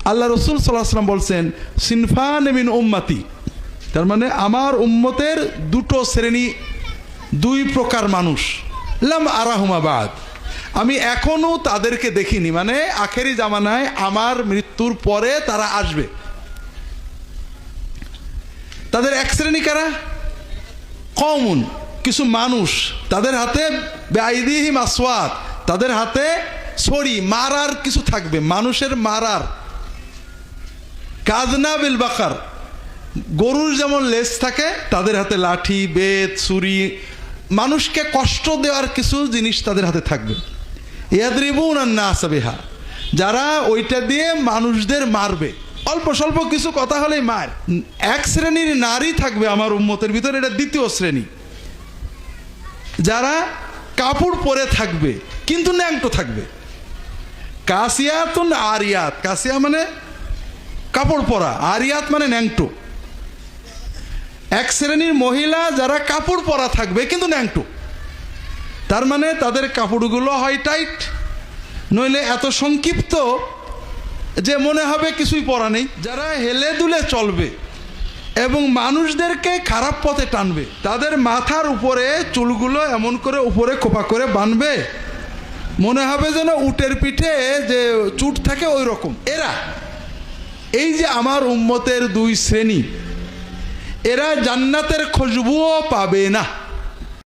আল্লাহ রসুল সাল্লাল্লাহু আলাইহি ওয়াসাল্লাম বলছেন সিনফান মিন উম্মতি, তার মানে আমার উম্মতের দুটো শ্রেণী, দুই প্রকার মানুষ, লাম আরাহুমা বাদ, আমি এখনো তাদেরকে দেখিনি, মানে আখেরি জামানায় আমার মৃত্যুর পরে তারা আসবে। তাদের এক শ্রেণী কারা? কওমুন, কিছু মানুষ, তাদের হাতে বেআইদিহিম আসওয়াত, তাদের হাতে ছড়ি মারার কিছু থাকবে, মানুষের মারার, কাজনা বিল বাকার, গরুর যেমন লেজ থাকে তাদের হাতে লাঠি, বেত, ছুরি, মানুষকে কষ্ট দেওয়ার কিছু জিনিস তাদের হাতে থাকবে। ইয়াদরিবুনান নাস বিহা, যারা ওইটা দিয়ে মানুষদের মারবে, অল্প স্বল্প কিছু কথা হলেই মার। এক শ্রেণীর নারী থাকবে আমার উম্মতের ভিতরে, এটা দ্বিতীয় শ্রেণী, যারা কাপড় পরে থাকবে কিন্তু ন্যাংটো থাকবে। কাসিয়াতুন আরিয়াত, কাসিয়া মানে কাপড় পরা, আরিয়াত মানে ন্যাংটো। এক শ্রেণীর মহিলা যারা কাপড় পরা থাকবে কিন্তু ন্যাংটো, তার মানে তাদের কাপড়গুলো হয় টাইট, নইলে এত সংক্ষিপ্ত যে মনে হবে কিছুই পরা নেই। যারা হেলে দুলে চলবে এবং মানুষদেরকে খারাপ পথে টানবে, তাদের মাথার উপরে চুলগুলো এমন করে উপরে খোপা করে বাঁধবে, মনে হবে যেন উটের পিঠে যে চুট থাকে ওই রকম। এরা, এই যে আমার উম্মতের দুই শ্রেণী, এরা জান্নাতের খুশবুও পাবে না।